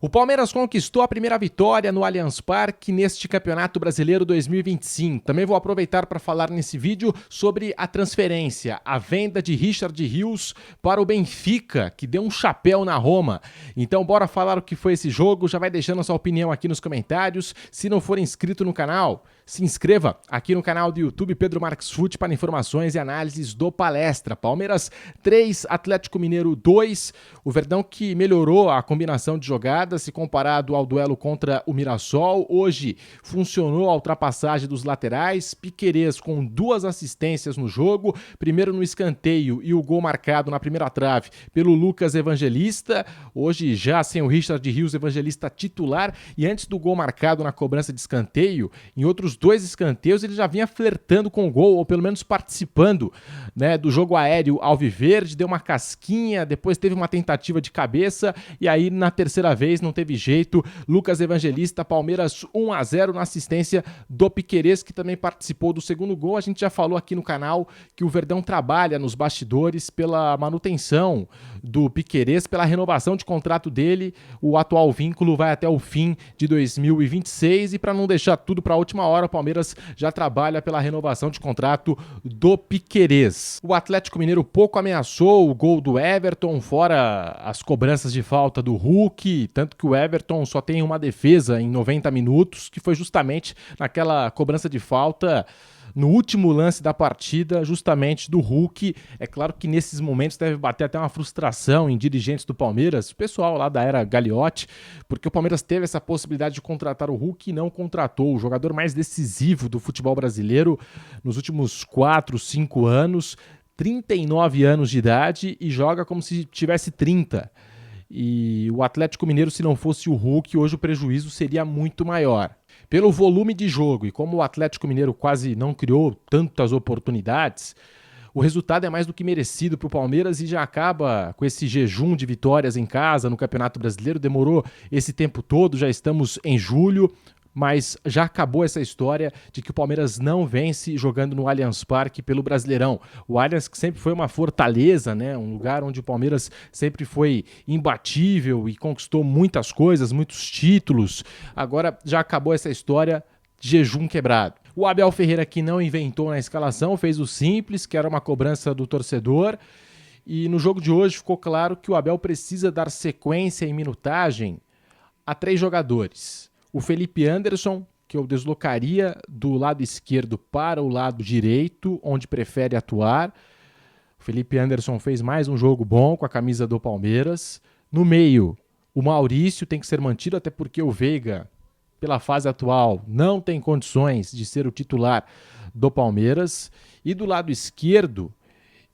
O Palmeiras conquistou a primeira vitória no Allianz Parque neste Campeonato Brasileiro 2025. Também vou aproveitar para falar nesse vídeo sobre a transferência, a venda de Richard Rios para o Benfica, que deu um chapéu na Roma. Então bora falar o que foi esse jogo, já vai deixando a sua opinião aqui nos comentários. Se não for inscrito no canal, se inscreva aqui no canal do YouTube Pedro Marques Fute para informações e análises do Palestra. Palmeiras 3, Atlético Mineiro 2. O Verdão que melhorou a combinação de jogadas se comparado ao duelo contra o Mirassol. Hoje funcionou a ultrapassagem dos laterais. Piquerez com 2 assistências no jogo. Primeiro no escanteio e o gol marcado na primeira trave pelo Lucas Evangelista. Hoje já sem o Richard Rios, Evangelista titular. E antes do gol marcado na cobrança de escanteio, em outros 2 escanteios ele já vinha flertando com o gol, ou pelo menos participando, né, do jogo aéreo alviverde, deu uma casquinha, depois teve uma tentativa de cabeça, e aí na terceira vez não teve jeito. Lucas Evangelista, Palmeiras 1-0 na assistência do Piquerez, que também participou do segundo gol. A gente já falou aqui no canal que o Verdão trabalha nos bastidores pela manutenção do Piquerez, pela renovação de contrato dele. O atual vínculo vai até o fim de 2026, e para não deixar tudo para a última hora, o Palmeiras já trabalha pela renovação de contrato do Piquerez. O Atlético Mineiro pouco ameaçou o gol do Everton, fora as cobranças de falta do Hulk, tanto que o Everton só tem uma defesa em 90 minutos, que foi justamente naquela cobrança de falta no último lance da partida, justamente do Hulk. É claro que nesses momentos deve bater até uma frustração em dirigentes do Palmeiras, o pessoal lá da era Gagliotti, porque o Palmeiras teve essa possibilidade de contratar o Hulk e não contratou, o jogador mais decisivo do futebol brasileiro nos últimos 4, 5 anos, 39 anos de idade e joga como se tivesse 30. E o Atlético Mineiro, se não fosse o Hulk, hoje o prejuízo seria muito maior. Pelo volume de jogo e como o Atlético Mineiro quase não criou tantas oportunidades, o resultado é mais do que merecido para o Palmeiras e já acaba com esse jejum de vitórias em casa no Campeonato Brasileiro. Demorou esse tempo todo, já estamos em julho, mas já acabou essa história de que o Palmeiras não vence jogando no Allianz Parque pelo Brasileirão. O Allianz que sempre foi uma fortaleza, né? Um lugar onde o Palmeiras sempre foi imbatível e conquistou muitas coisas, muitos títulos. Agora já acabou essa história, jejum quebrado. O Abel Ferreira, que não inventou na escalação, fez o simples, que era uma cobrança do torcedor. E no jogo de hoje ficou claro que o Abel precisa dar sequência e minutagem a 3 jogadores. O Felipe Anderson, que eu deslocaria do lado esquerdo para o lado direito, onde prefere atuar. O Felipe Anderson fez mais um jogo bom com a camisa do Palmeiras. No meio, o Maurício tem que ser mantido, até porque o Veiga, pela fase atual, não tem condições de ser o titular do Palmeiras. E do lado esquerdo,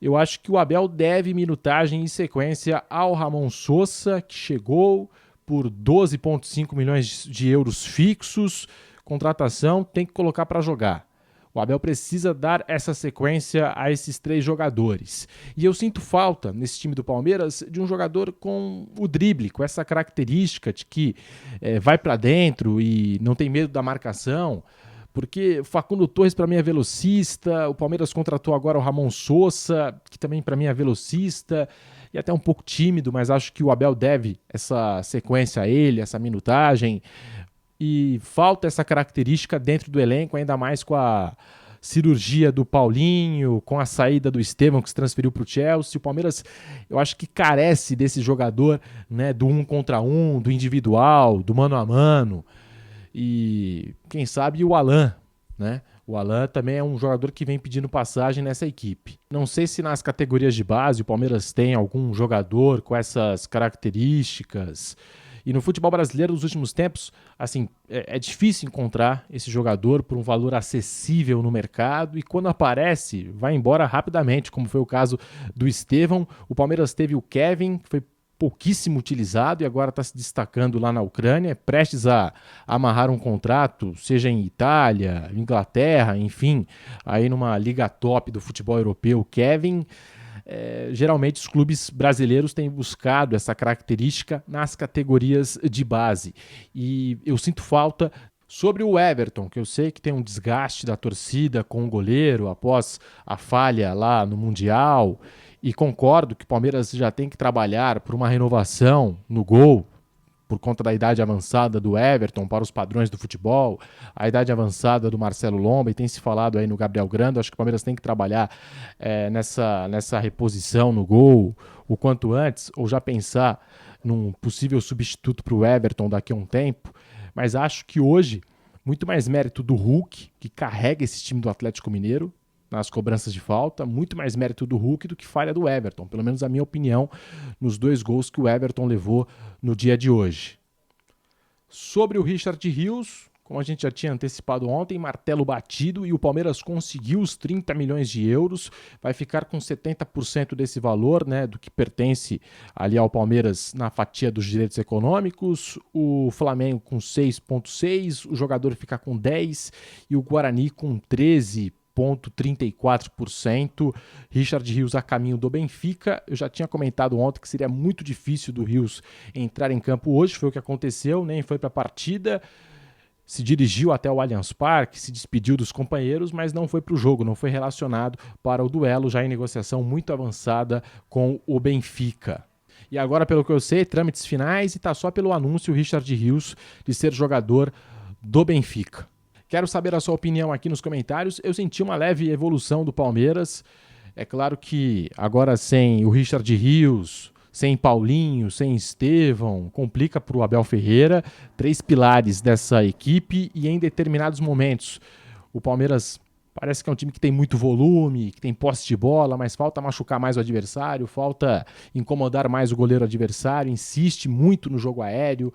eu acho que o Abel deve minutagem e sequência ao Ramon Sosa, que chegou por 12,5 milhões de euros fixos, contratação, tem que colocar para jogar. O Abel precisa dar essa sequência a esses 3 jogadores. E eu sinto falta, nesse time do Palmeiras, de um jogador com o drible, com essa característica de que vai para dentro e não tem medo da marcação, porque Facundo Torres para mim é velocista, o Palmeiras contratou agora o Ramon Sosa, que também para mim é velocista, e até um pouco tímido, mas acho que o Abel deve essa sequência a ele, essa minutagem, e falta essa característica dentro do elenco, ainda mais com a cirurgia do Paulinho, com a saída do Estevão, que se transferiu para o Chelsea. O Palmeiras, eu acho que carece desse jogador, né, do 1 contra 1, do individual, do mano a mano, e quem sabe o Alan, né? O Alan também é um jogador que vem pedindo passagem nessa equipe. Não sei se nas categorias de base o Palmeiras tem algum jogador com essas características. E no futebol brasileiro, nos últimos tempos, assim, é difícil encontrar esse jogador por um valor acessível no mercado. E quando aparece, vai embora rapidamente, como foi o caso do Estevão. O Palmeiras teve o Kevin, que foi pouquíssimo utilizado e agora está se destacando lá na Ucrânia, prestes a amarrar um contrato, seja em Itália, Inglaterra, enfim, aí numa liga top do futebol europeu. Kevin, geralmente os clubes brasileiros têm buscado essa característica nas categorias de base. E eu sinto falta sobre o Everton, que eu sei que tem um desgaste da torcida com o goleiro após a falha lá no Mundial, e concordo que o Palmeiras já tem que trabalhar por uma renovação no gol, por conta da idade avançada do Everton para os padrões do futebol, a idade avançada do Marcelo Lomba, e tem se falado aí no Gabriel Grando. Acho que o Palmeiras tem que trabalhar nessa reposição no gol o quanto antes, ou já pensar num possível substituto para o Everton daqui a um tempo. Mas acho que hoje, muito mais mérito do Hulk, que carrega esse time do Atlético Mineiro nas cobranças de falta, muito mais mérito do Hulk do que falha do Everton, pelo menos a minha opinião, nos 2 gols que o Everton levou no dia de hoje. Sobre o Richard Rios, como a gente já tinha antecipado ontem, martelo batido, e o Palmeiras conseguiu os 30 milhões de euros, vai ficar com 70% desse valor, né, do que pertence ali ao Palmeiras na fatia dos direitos econômicos, o Flamengo com 6,6%, o jogador fica com 10% e o Guarani com 13,34%. Richard Rios a caminho do Benfica. Eu já tinha comentado ontem que seria muito difícil do Rios entrar em campo hoje, foi o que aconteceu, nem foi para a partida, se dirigiu até o Allianz Parque, se despediu dos companheiros, mas não foi para o jogo, não foi relacionado para o duelo, já em negociação muito avançada com o Benfica. E agora, pelo que eu sei, trâmites finais, e está só pelo anúncio o Richard Rios de ser jogador do Benfica. Quero saber a sua opinião aqui nos comentários. Eu senti uma leve evolução do Palmeiras. É claro que agora sem o Richard Rios, sem Paulinho, sem Estevão, complica para o Abel Ferreira. 3 pilares dessa equipe, e em determinados momentos o Palmeiras parece que é um time que tem muito volume, que tem posse de bola, mas falta machucar mais o adversário, falta incomodar mais o goleiro adversário, insiste muito no jogo aéreo.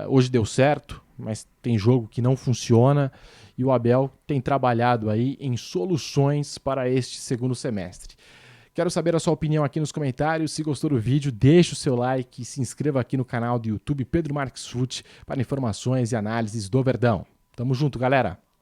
Hoje deu certo, mas tem jogo que não funciona, e o Abel tem trabalhado aí em soluções para este segundo semestre. Quero saber a sua opinião aqui nos comentários. Se gostou do vídeo, deixe o seu like e se inscreva aqui no canal do YouTube Pedro Marques Fute para informações e análises do Verdão. Tamo junto, galera!